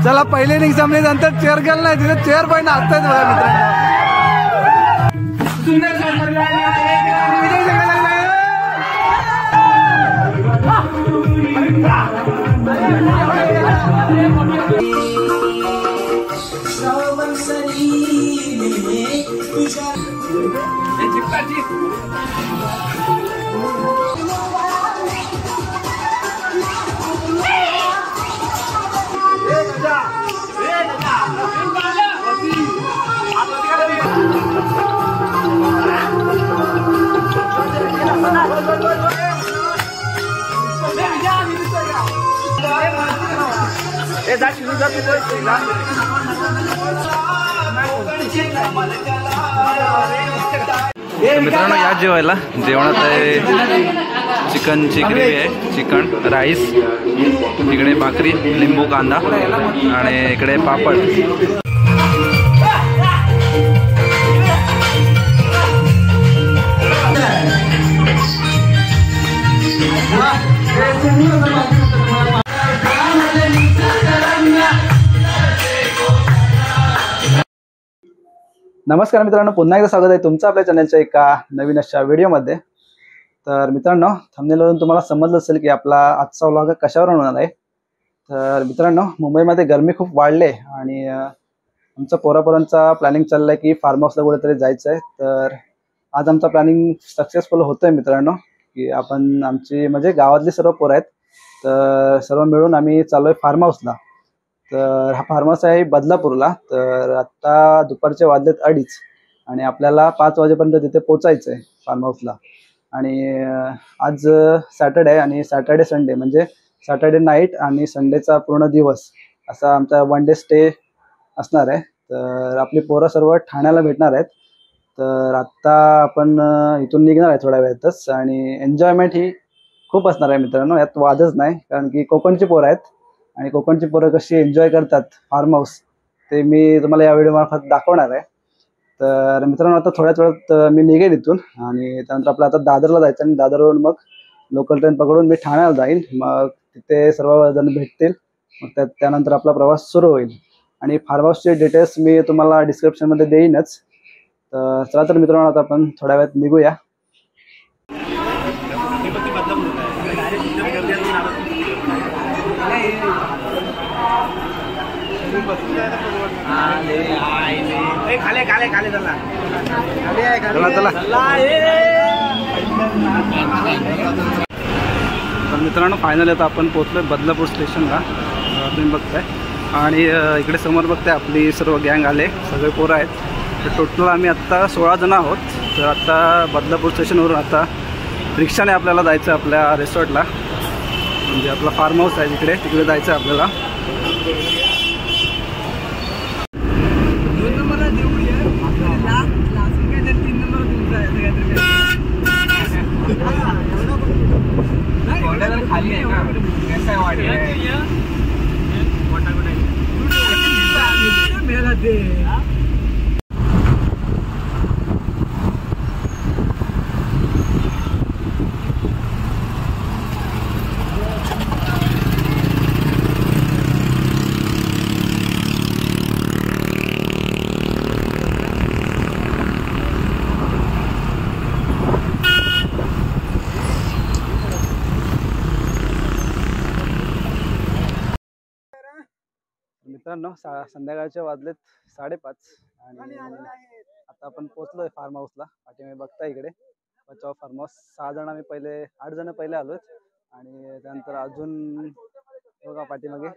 चला पहिले निघ जमले नंतर चेअर गेल नाही तिथे चेअर पण नाचतायत बघा मित्रांनो या जेवायला जेवणात आहे चिकनची ग्रेव्ही आहे, चिकन राईस, इकडे भाकरी, लिंबू कांदा आणि इकडे पापड. नमस्कार मित्रांनो, पुन्हा एकदा स्वागत आहे तुमचं आपल्या चॅनलच्या एका नवीन अशा व्हिडिओमध्ये. तर मित्रांनो, थंबनेलवरून तुम्हाला समजलं असेल की आपला आजचा व्लॉग कशावर होणार आहे. तर मित्रांनो, मुंबईमध्ये गरमी खूप वाढले आणि आमचा पोरापोरांचा प्लॅनिंग चाललाय की फार्म हाऊसला कुठेतरी जायचं आहे. तर आज आमचा प्लॅनिंग सक्सेसफुल होतोय मित्रांनो, की आपण आमची म्हणजे गावातली सर्व पोरं आहेत तर सर्व मिळून आम्ही चाललोय फार्म हाऊसला. तर हा फार्म हाऊस आहे बदलापूरला. तर आत्ता दुपारचे वाजलेत 2:30 आणि आपल्याला 5 वाजेपर्यंत तिथे पोचायचं आहे फार्म हाऊसला. आणि आज सॅटर्डे आहे आणि सॅटर्डे संडे म्हणजे सॅटर्डे नाईट आणि संडेचा पूर्ण दिवस असा आमचा 1 डे स्टे असणार आहे. तर आपली पोरं सर्व ठाण्याला भेटणार आहेत. तर आत्ता आपण इथून निघणार आहे थोड्या वेळातच आणि एन्जॉयमेंट ही खूप असणार आहे मित्रांनो, यात वादच नाही. कारण की कोकणची पोरं आहेत आणि कोकणची पोरं कशी एन्जॉय करतात फार्म हाऊस ते मी तुम्हाला या व्हिडिओमार्फत दाखवणार आहे. तर मित्रांनो, आता थोड्याच वेळात मी निघेन इथून आणि त्यानंतर आपलं आता दादरला जायचं आणि दादरवरून मग लोकल ट्रेन पकडून मी ठाण्याला जाईन. मग तिथे सर्वजण भेटतील, मग त्यानंतर आपला प्रवास सुरू होईल. आणि फार्म हाऊसचे डिटेल्स मी तुम्हाला डिस्क्रिप्शनमध्ये देईनच. तर चला तर मित्रांनो, आता आपण थोड्या वेळात निघूया. तर मित्रांनो, फायनल आता आपण पोहोचलोय बदलापूर स्टेशनला, तुम्ही बघताय. आणि इकडे समोर बघताय आपली सर्व गँग आले, सगळे पोरं आहेत. तर टोटल आम्ही आत्ता 16 जण आहोत. तर आता बदलापूर स्टेशनवरून आता रिक्षाने आपल्याला जायचं आपल्या रिसॉर्टला, म्हणजे आपला फार्म हाऊस आहे तिकडे, तिकडे जायचं आहे आपल्याला. मित्रांनो, संध्याकाळचे वाजलेत 5:30 आणि आता आपण पोहोचलोय फार्म हाऊसला. पाठीमागे बघता इकडे बचाव फार्म हाऊस. 6 जण आम्ही पहिले, 8 जण पहिले आलोय आणि त्यानंतर अजून बघा पाठीमागे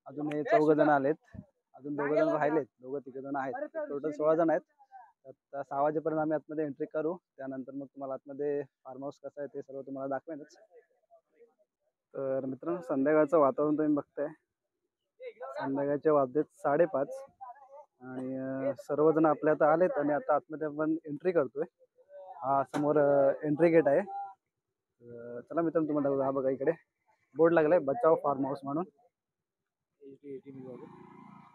अजून हे 4 जण आलेत, अजून 2 जण राहिलेत, 2-3 जण आहेत. टोटल 16 जण आहेत. आता 6 वाजेपर्यंत आम्ही आतमध्ये एंट्री करू, त्यानंतर मग तुम्हाला आतमध्ये फार्म हाऊस कसं आहे ते सर्व तुम्हाला दाखवेनच. तर मित्रांनो, संध्याकाळचं वातावरण तुम्ही बघताय. संध्याकाळचे वाजलेत 5:30 आणि सर्वजण आपल्या आता आलेत आणि आता आतमध्ये आपण एंट्री करतोय. हा समोर एंट्री गेट आहे. चला मित्रांनो, तुम्हाला हा बघा इकडे बोर्ड लागलाय बचाव फार्म हाऊस म्हणून,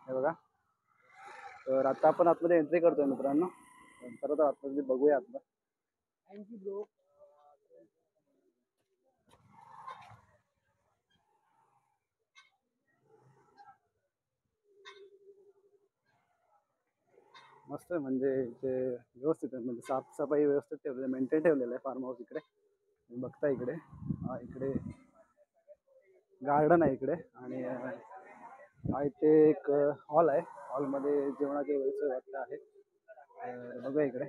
हे बघा. तर आता आपण आतमध्ये एंट्री करतोय मित्रांनो. तर आतमध्ये बघूया आतमध्ये. Thank you bro. मस्त आहे, म्हणजे इथे व्यवस्थित आहे, म्हणजे साफसफाई व्यवस्थित ठेवलेली, मेंटेन ठेवलेलं आहे फार्म हाऊस इकडे. बघता इकडे इकडे गार्डन आहे इकडे, आणि हा इथे एक हॉल आहे. हॉलमध्ये जेवणाची व्यवस्था आहे. बघूया इकडे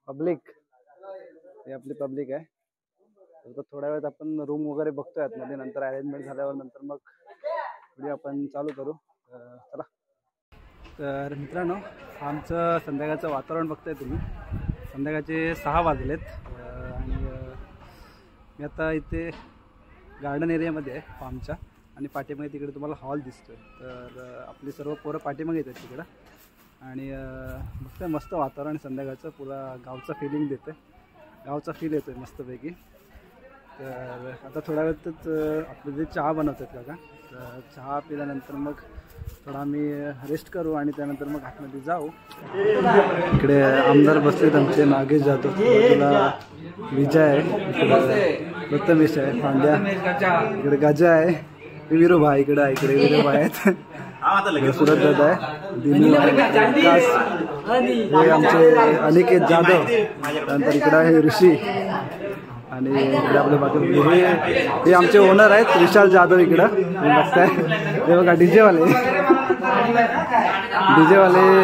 पब्लिक, हे आपली पब्लिक आहे. तर थोड्या वेळात आपण रूम वगैरे बघतोय आतमध्ये, नंतर अरेंजमेंट झाल्यावर नंतर मग व्हिडिओ आपण चालू करू. चला. तर मित्रांनो, आमचं संध्याकाळचं वातावरण बघताय तुम्ही. संध्याकाळचे 6 वाजलेत आणि मी आता इथे गार्डन एरियामध्ये आहे फार्मच्या, आणि पाठीमागे तिकडे तुम्हाला हॉल दिसतोय. तर आपली सर्व पोरं पाठीमागे येतात तिकडं, आणि बघताय मस्त वातावरण संध्याकाळचं, पुरा गावचा फिलिंग देतं आहे, गावचा फील येतो आहे मस्तपैकी. तर आता थोड्या वेळातच आपलं जे चहा बनवतात बघा, तर चहा पिल्यानंतर मग थोडा आम्ही रेस्ट करू, आणि त्यानंतर मग आतमध्ये जाऊ. इकडे आमदार बसलेत आमचे, नागेश जाधव, बाजूला विजय आहे, इकडे प्रथमेश आहे, पांड्या, इकडे गजा आहे, विरोबा इकडे आहे, इकडे विरोबा आहेत, सुरत दादा आहे, दिनू आहे, विकास, हे आमचे अनिकेत जाधव, त्यानंतर इकडे आहे ऋषी, आणि इकडे आपल्या बाजूला हे आमचे ओनर आहेत विशाल जाधव. इकडं बघताय, हे बघा डीजेवाले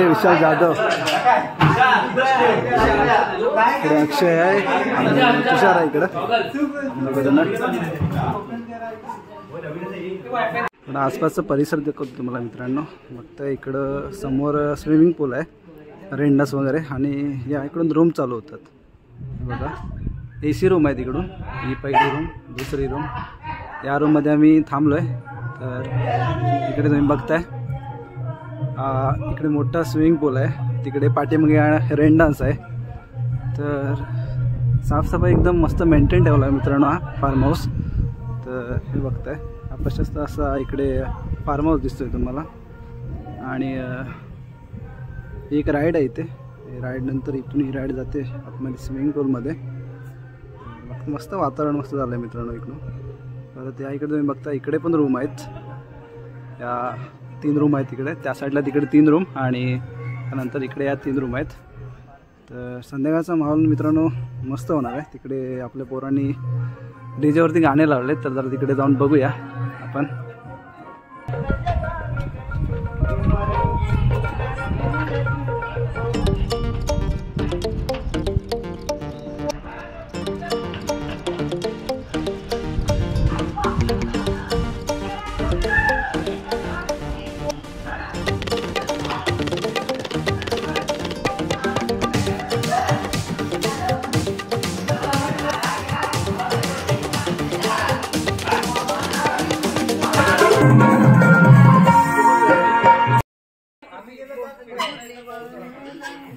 विशाल जाधव, इकडे अक्षय आहे, आणि तुषार आहे इकडं. आसपासचा परिसर दाखवतो तुम्हाला मित्रांनो. बघताय इकडं समोर स्विमिंग पूल आहे, रेंडस वगैरे, आणि या इकडून रूम चालू होतात बघा. AC रूम आहे तिकडून, ही पहिली रूम, दुसरी रूम, या रूममध्ये आम्ही थांबलो आहे. तर इकडे तुम्ही बघताय इकडे मोठा स्विमिंग पूल आहे, तिकडे पाठीमागे रेन डान्स आहे. तर साफसफाई एकदम मस्त मेंटेन ठेवला आहे मित्रांनो हा फार्म हाऊस. तर हे बघताय हा प्रशस्त असा इकडे फार्म हाऊस दिसतोय तुम्हाला, आणि एक राईड आहे इथे, राईड नंतर इथून ही राईड जाते आतमध्ये स्विमिंग पूलमध्ये. मस्त वातावरण मस्त झालं आहे मित्रांनो इकडून. परत या इकडे तुम्ही बघता इकडे पण रूम आहेत, या 3 रूम आहेत तिकडे, त्या साईडला तिकडे 3 रूम, आणि त्यानंतर इकडे या 3 रूम आहेत. तर संध्याकाळचा माहोल मित्रांनो मस्त होणार आहे. तिकडे आपल्या पोरांनी डीजेवरती गाणे लावले, तर जरा तिकडे जाऊन बघूया आपण.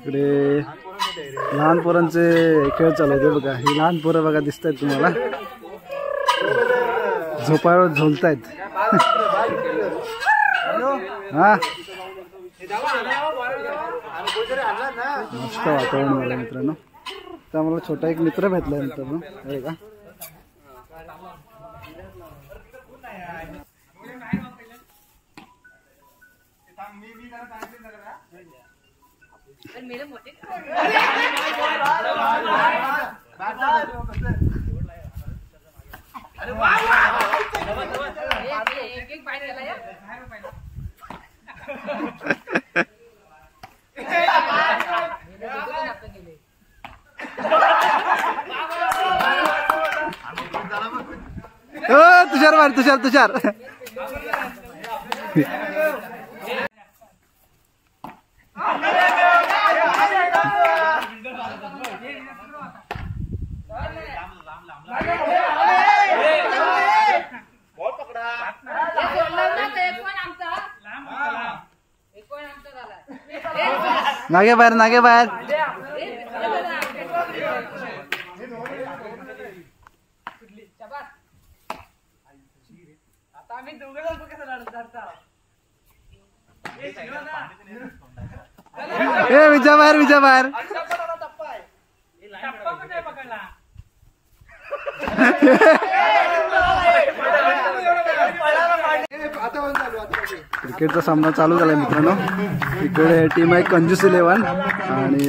इकडे लहान पोरांचे खेळ चालू होते बघा. ही लहान पोरं बघा दिसत आहेत तुम्हाला, झोपाळ्यावर झोलतायत. हा मस्त वातावरण झालं मित्रांनो. तर आम्हाला छोटा एक मित्र भेटला मित्रांनो, हे का तुषार मार, तुषार नागे बाहेर विजा बाहेर आता क्रिकेटचा सामना चालू झालाय मित्रांनो. इकडे टीम आहे कंजूस 11 आणि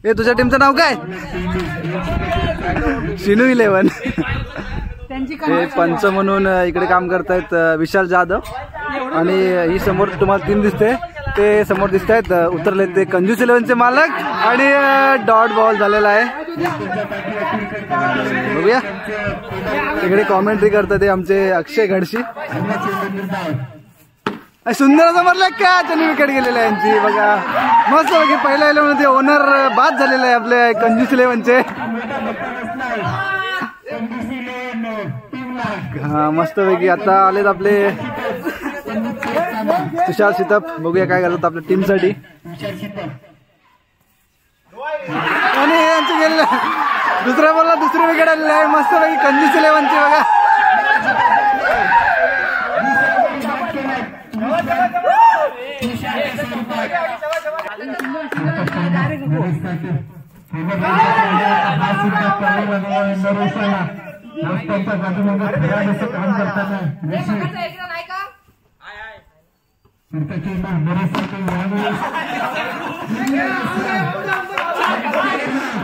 हे तुझ्या टीमचं नाव काय? शिनू 11. हे पंच म्हणून इकडे काम करतायत विशाल जाधव आणि ही समोर तुम्हाला टीम दिसते ते समोर दिसत आहेत उतरले ते कंजूस 11चे मालक आणि डॉट बॉल झालेला आहे. बघूया इकडे कॉमेंट्री करतात ते आमचे अक्षय घडशी. सुंदर असं म्हटलं का त्यांनी विकेट गेलेलं आहे यांची. बघा मस्त बघी पहिल्या इलेव्हन ओनर बाद झालेला आहे आपले कंजूस 11चे. हा मस्त पैकी आता आलेत आपले तुषार शितप. बघूया काय करतात आपल्या टीम साठी. आणि यांचे गेलेलं दुसऱ्या बॉलला दुसरी विकेट आलेली आहे मस्त पैकी कंजूस 11चे. बघा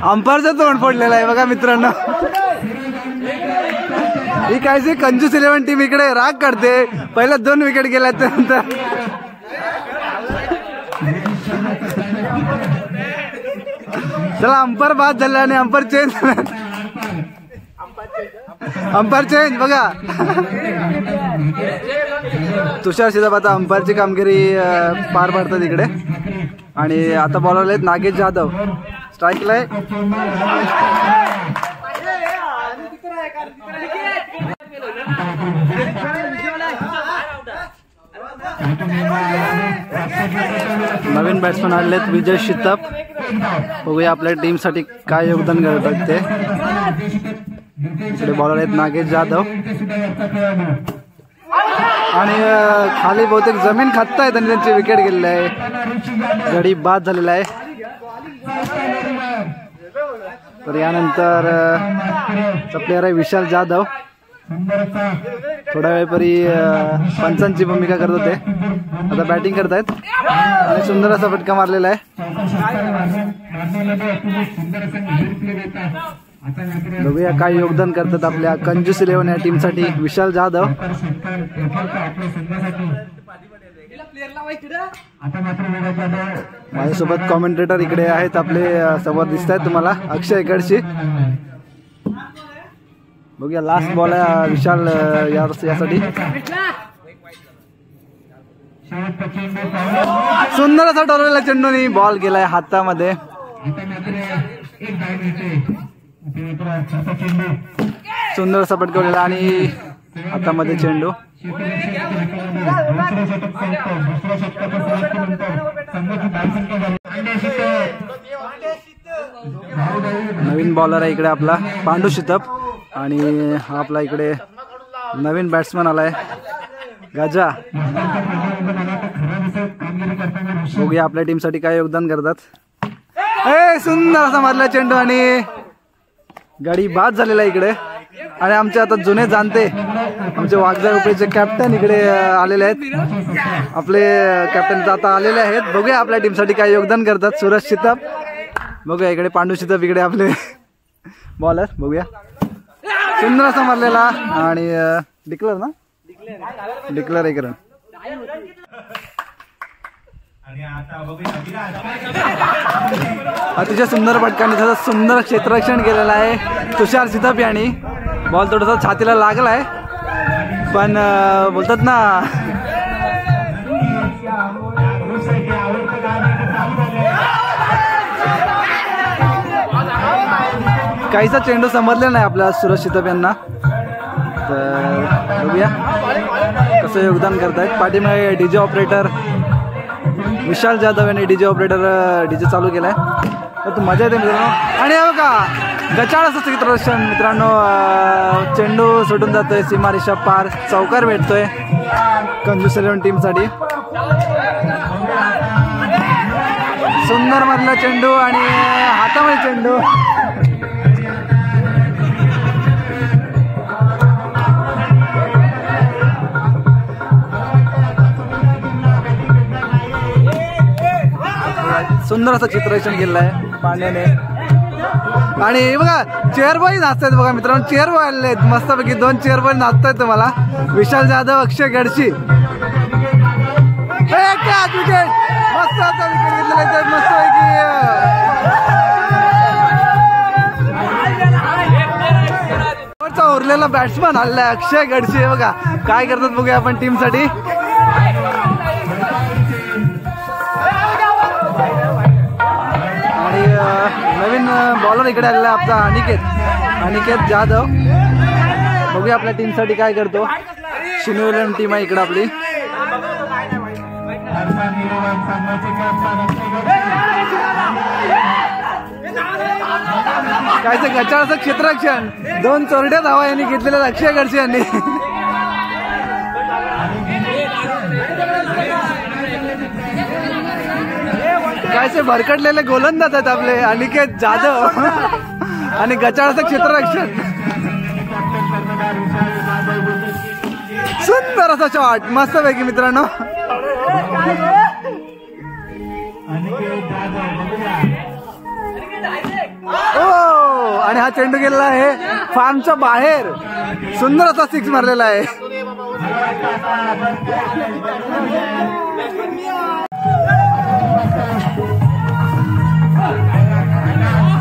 अंपायरचं तोंड फोडलेलं आहे बघा मित्रांनो. ही काय कंजूस 11 टीम इकडे राग काढते. पहिल्या 2 विकेट गेल्या त्यानंतर चला अंपायर बाद झाला आणि अंपायर चेंज. अंपायर चेंज बघा. तुषार शितप आता अंपायरची कामगिरी पार पाडतात इकडे. आणि आता बॉलर आहेत नागेश जाधव. स्ट्राईकला आहे नवीन बॅट्समन आलेत विजय शितप. बघूया आपल्या टीम साठी काय योगदान करतात ते. इकडे बॉलर आहेत नागेश जाधव आणि खाली बहुतेक जमीन खातायत आणि त्यांची विकेट गेलेली आहे. गडी बाद झालेला आहे. तर यानंतर प्लेयर आहे विशाल जाधव. थोड्या वेळपरी पंचांची भूमिका करत होते. आता बॅटिंग करतायत आणि सुंदर असा फटका मारलेला आहे. बघूया काय योगदान करतात आपल्या कंजूस 11 या टीम साठी विशाल जाधव. माझ्यासोबत कॉमेंटेटर इकडे आहेत आपले समोर दिसत आहेत तुम्हाला अक्षय घडशी. बघूया लास्ट बॉल आहे विशाल यासाठी. सुंदर असा ठरवलेला चेंडूनी बॉल गेलाय हातामध्ये. सुंदर असा पटकवलेला आणि हातामध्ये चेंडू. नवीन बॉलर आहे इकडे आपला पांडू शितप आणि हा आपला इकडे नवीन बॅट्समन आलाय गजा. बघूया आपल्या टीम साठी काय योगदान करतात. सुंदर असा मारला चेंडू आणि गाडी बाद झालेला इकडे. आणि आमचे आता जुने जाणते आमचे वाघजा उपळेचे कॅप्टन इकडे आलेले आहेत. आपले कॅप्टन आता आलेले आहेत. बघूया आपल्या टीम साठी काय योगदान करतात सूरज शितप. बघूया इकडे पांडू शितप इकडे आपले बॉलर. बघूया सुंदर असा मारलेला आणि डिक्लेअर ना डिक्लेअर आहे. अतिशय सुंदर फटकाने त्याचं सुंदर क्षेत्ररक्षण केलेलं आहे तुषार शितप यांनी. बॉल थोडासा छातीला लागलाय पण बोलतात ना काहीचा चेंडू समजला नाही आपल्या सूरज शितप यांना. तर बघूया कसं योगदान करतायत. पाठीमागे डीजे ऑपरेटर विशाल जाधव यांनी डीजे ऑपरेटर डीजे चालू केलाय. तर मजा येते मित्रांनो. आणि बघा गचाळ असं क्षेत्ररक्षण मित्रांनो. चेंडू सुटून जातोय सीमारेषा पार. चौकार भेटतोय कंजूस 11 टीम साठी. सुंदर मारला चेंडू आणि हातामध्ये चेंडू. सुंदर असं चित्रीकरण केलेलं आहे पाण्याने. आणि हे बघा चेअर बॉय नाचतायत बघा मित्रांनो, चेअर बॉय आलेले आहेत मस्तपैकी. 2 चेअर बॉय नाचतायत तुम्हाला. विशाल जाधव, अक्षय गडशी. विकेट मस्त आता विकेट घेतलेला आहे मस्तपैकी. उरलेला बॅट्समन आलेला अक्षय गडशी. हे बघा काय करतात बघूया आपण टीम साठी. आणि नवीन बॉलर इकडे आलेला आहे आपला अनिकेत जाधव. बघूया आपल्या टीम साठी काय करतो. शिनू इलेव्हन टीम आहे इकडे आपली. काय ते गचाळाचं क्षेत्ररक्षण 2 चोरड्या धावा यांनी घेतलेल्या अक्षय गडशी यांनी. काय ते भरकटलेले गोलंदाज आहेत आपले अनिकेत जाधव आणि गचाळाचं क्षेत्ररक्षण. सुंदर असा शॉट मस्तपैकी मित्रांनो. ओ आणि हा चेंडू गेलेला आहे फार्मच्या बाहेर. सुंदर असा 6 मारलेला आहे.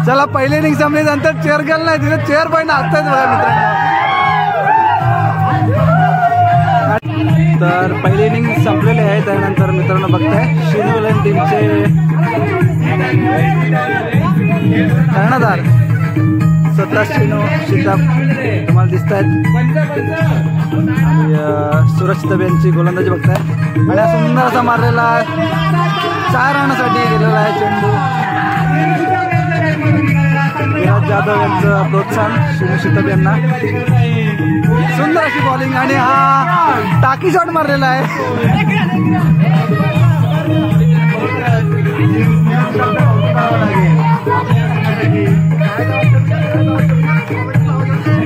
चला पहिले इनिंग संपल्यानंतर चेअर गर्ल नाही तिथे चेअर बॉय नाचतायत बघा मित्रांनो. तर पहिले इनिंग संपलेले आहे. त्यानंतर मित्रांनो बघताय शिनू इलेव्हन टीमचे कर्णधार स्वतः शिनू शिताब तुम्हाला दिसत आहेत. आणि सुरज तबे यांची गोलंदाजी बघताय. आणि हा सुंदर असा मारलेला 4 रनसाठी गेलेला आहे चेंडू. विराज जाधव यांचं प्रोत्साहन शिनू शिताब यांना. सुंदर अशी बॉलिंग आणि हा टाकी शॉट मारलेला आहे.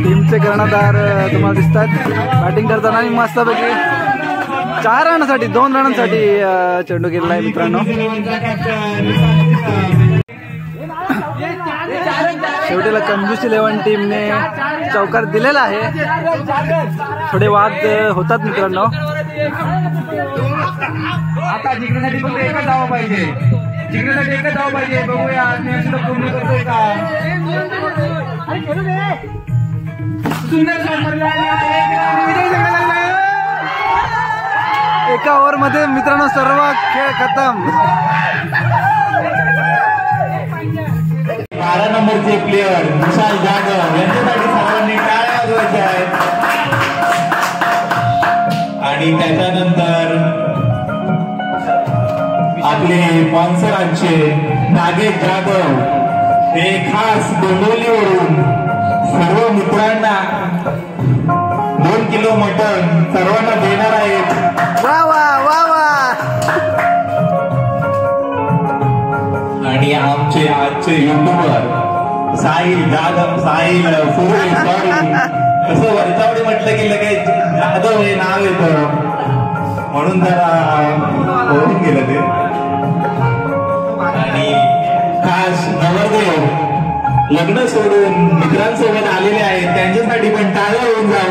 टीमचे कर्णधार तुम्हाला दिसतात बॅटिंग करताना. आणि मस्तपैकी 4 रनसाठी 2 रनांसाठी चेंडू केलेला आहे मित्रांनो. शेवटीला कंजूस इलेव्हन टीमने चौकार दिलेला आहे. थोडे वाद होतात मित्रांनो. आता जिंकण्यासाठी फक्त एकच धाव पाहिजे. जिंकण्यासाठी एकच धाव पाहिजे. बघूया सुद्धा पूर्ण करतोय का. सुंदर एका ओव्हर मध्ये मित्रांनो सर्व खेळ खतम. 12 नंबरचे प्लेयर विशाल जाधव यांच्यासाठी सर्वांनी टाळ्या वाजवायच्या आहेत. आणि त्याच्यानंतर आपले स्पॉन्सरांचे नागेश जाधव हे खास डोंबिवलीवरून सर्व मित्रांना 2 किलो मटण सर्वांना देणार आहेत. वा वा वा वा. आणि आमचे आजचे युट्यूबर साहिल फुले सॉरी कसं वरचावडी म्हटलं की लगेच जाधव हे नाव येतं म्हणून जरा ओळखून गेलं ते. आणि खास नवरदेव लग्न सोडून मित्रांसोबत आलेले आहेत त्यांच्यासाठी पण टाळ्या होऊन जाऊ.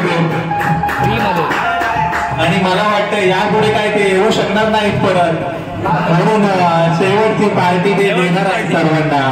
आणि मला वाटतं यापुढे काय ते येऊ शकणार नाहीत परत म्हणून शेवटची पार्टी ते देणार आहेत सर्वांना.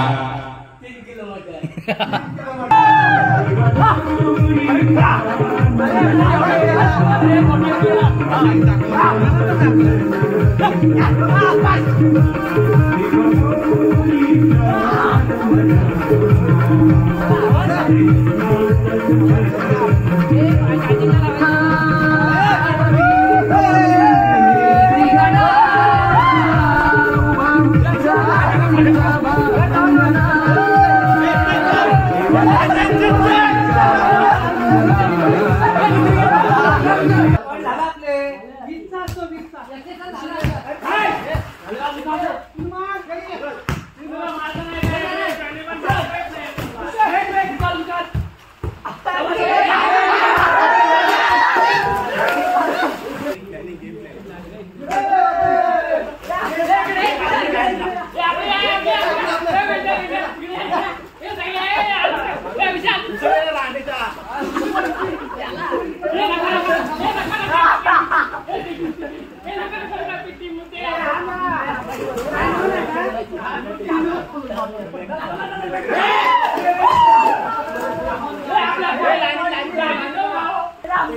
ए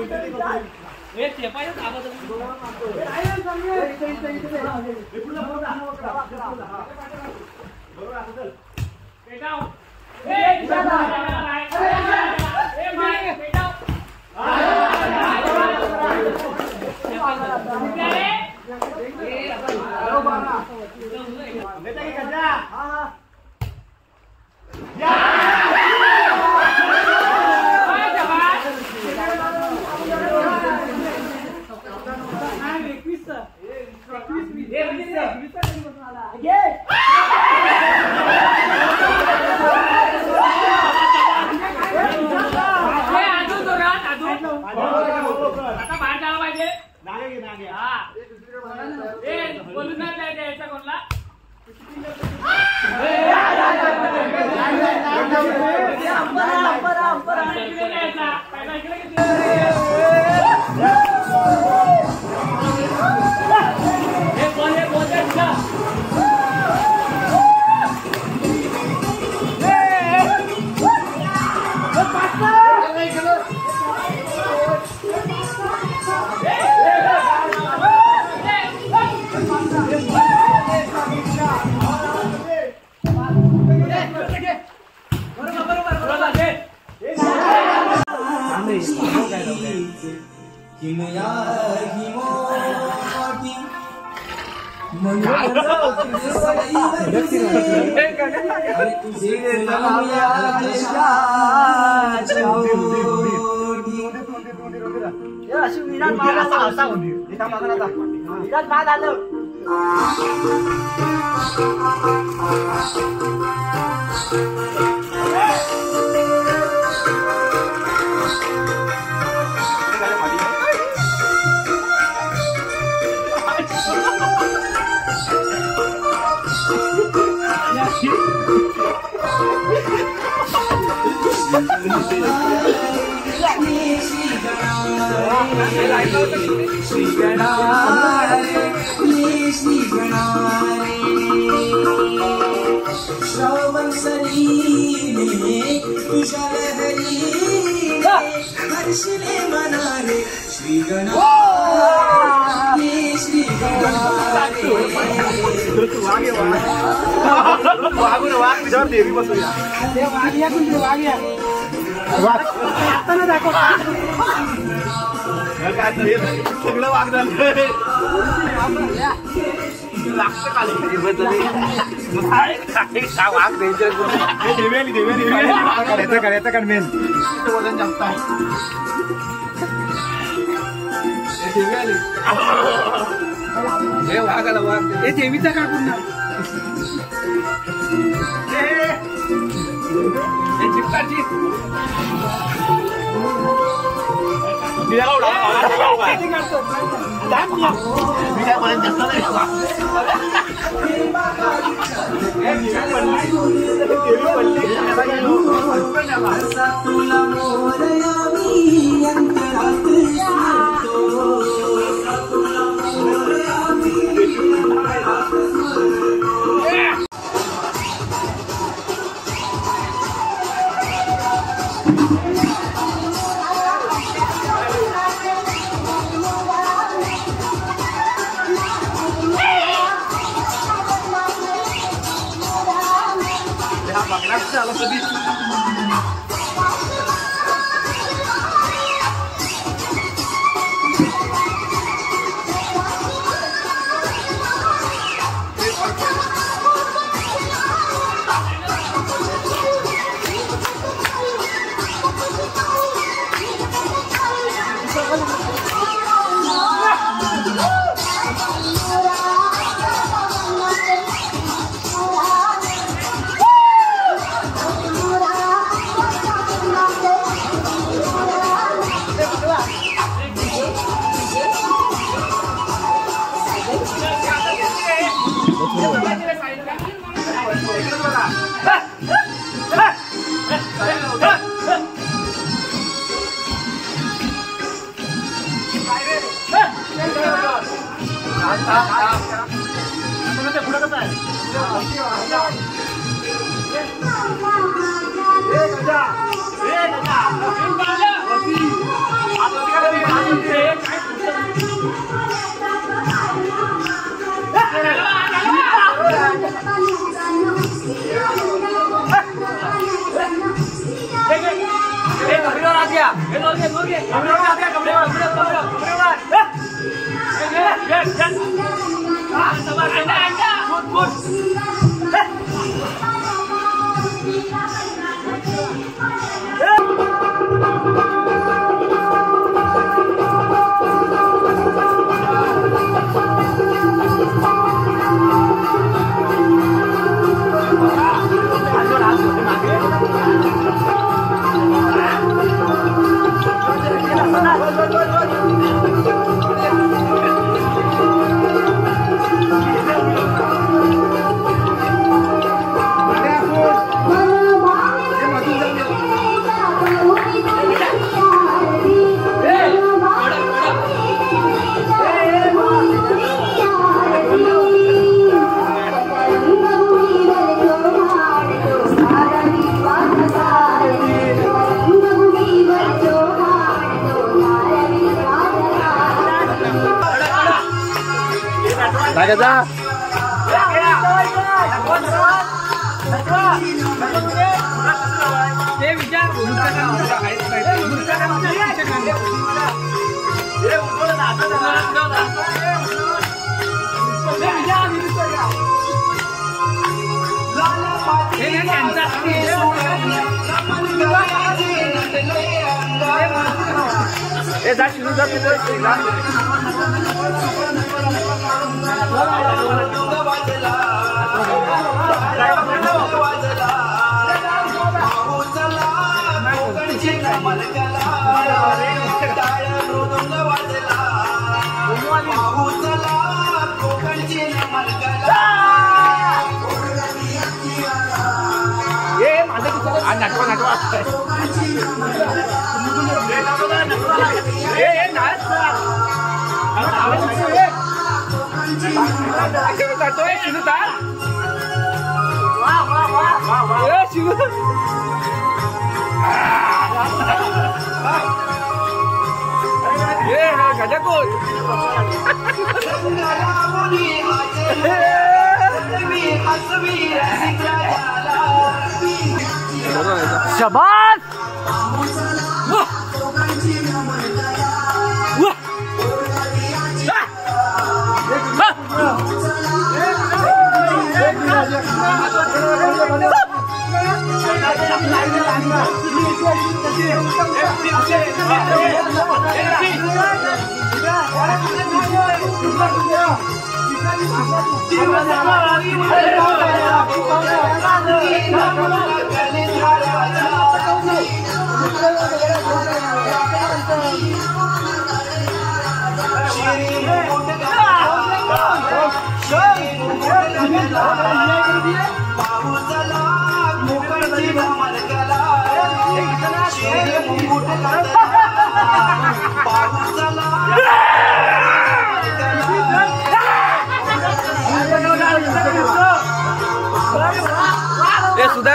शाबाश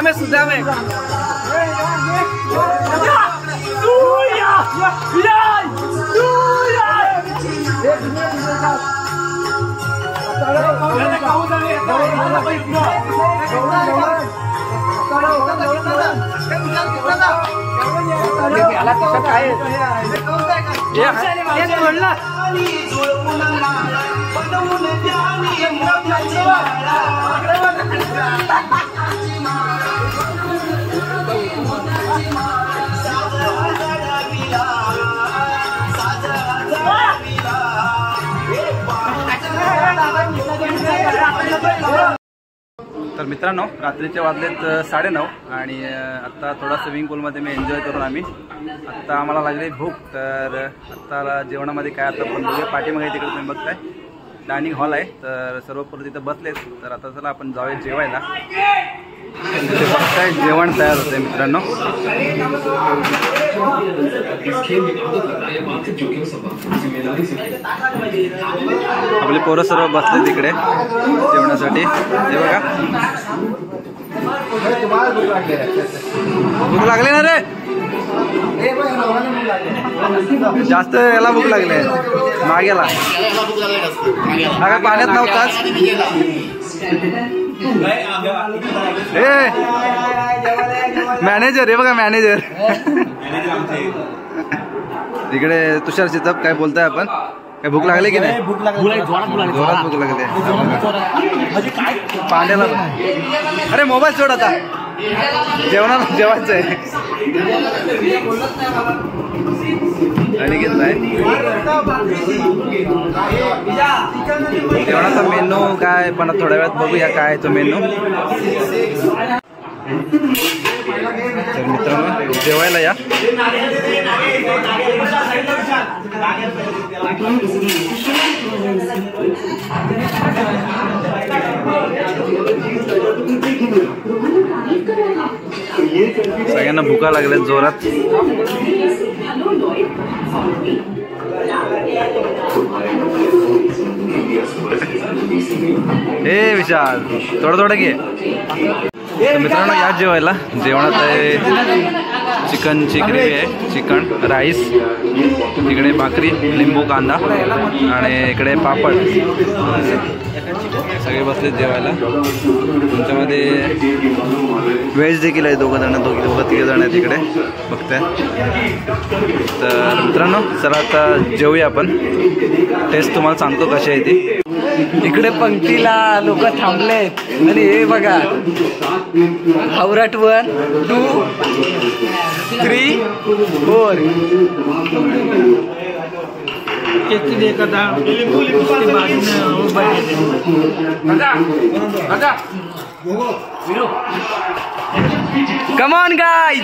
सुद्धा तर मित्रांनो, रात्रीचे वाजलेत 9:30 आणि आत्ता थोडा स्विमिंग पूलमध्ये मी एन्जॉय करून आम्ही आत्ता आम्हाला लागली भूक. तर आत्ता जेवणामध्ये काय आता पण बघूया. पाठीमागे तिकडे तुम्ही बघताय डायनिंग हॉल आहे. तर सर्व पोरं तिथं बसलेत. तर आता चला आपण जाऊया जेवायला. काय जेवण तयार होतंय मित्रांनो. आपले पोरं सर्व बसले तिकडे जेवणासाठी. हे बघा, भूक लागली ना रे, जास्त याला भूक लागली मागेला. हा पाण्यात नव्हताच. मॅनेजर हे बघा, मॅनेजर इकडे तुषार चितप काय बोलताय आपण? काय भूक लागली की नाही? जोरात भूक लागली. पांड्याला अरे मोबाईल सोड आता, जेवायचं आहे. आणि घेतलाय जेवणाचा मेनू काय, पण थोड्या वेळात बघूया काय तो मेनू. तर मित्रांनो जेवायला या. सगळ्यांना भुका लागल्या जोरात. हे विशाल थोडं घे. मित्रांनो या जेवायला. जेवणात आहे चिकनची ग्रेव्ही आहे, चिकन राईस, इकडे भाकरी, लिंबू कांदा आणि इकडे पापड. सगळे बसलेत जेवायला. तुमच्यामध्ये व्हेज देखील आहे, दोघं तिघे जण आहेत इकडे बघताय. तर मित्रांनो चला आता जेवूया आपण. टेस्ट तुम्हाला सांगतो कशी आहे ती. इकडे पंक्तीला लोक थांबलेत आणि हे बघा हावराट 1 2 3 4 कम ऑन गाइस,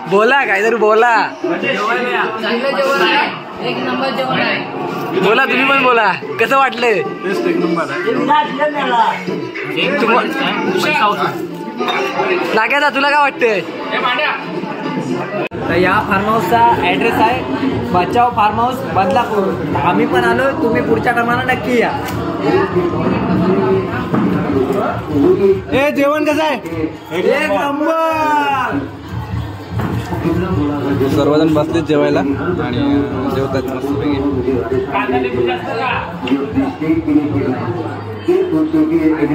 बोला काहीतरी बोला. एक नंबर जेवण आहे. बोला तुम्ही पण बोला, कसं वाटलं? नाग्याचा तुला काय वाटतंय? तर या फार्म हाऊसचा ॲड्रेस आहे बचाव फार्म हाऊस बदलापूर. आम्ही पण आलो, तुम्ही पुढच्या क्रमानं नक्की या. हे जेवण कसं आहे? एक नंबर. सर्वजण बसलेत जेवायला आणि जेवतात मस्तपैकी.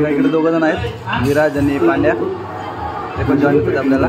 इकडे दोघं जण आहेत, विराज आणि पांड्या, ते पण जॉईन होतात आपल्याला.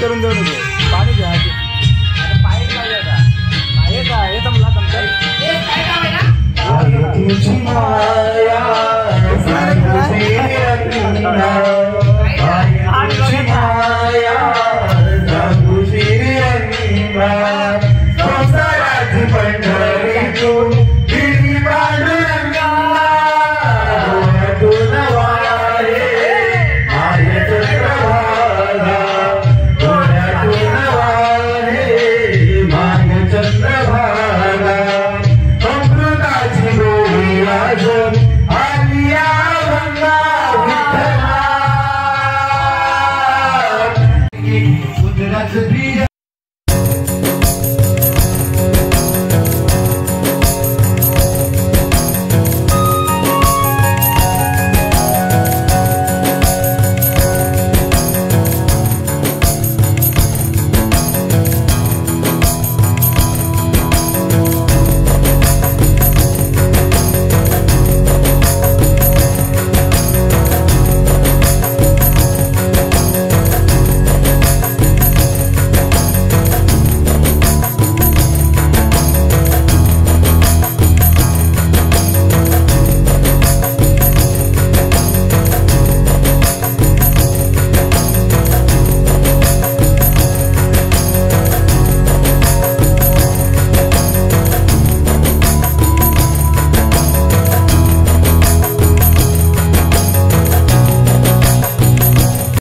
करून देऊ नको पाणी घ्या पाणी तुझी माया माया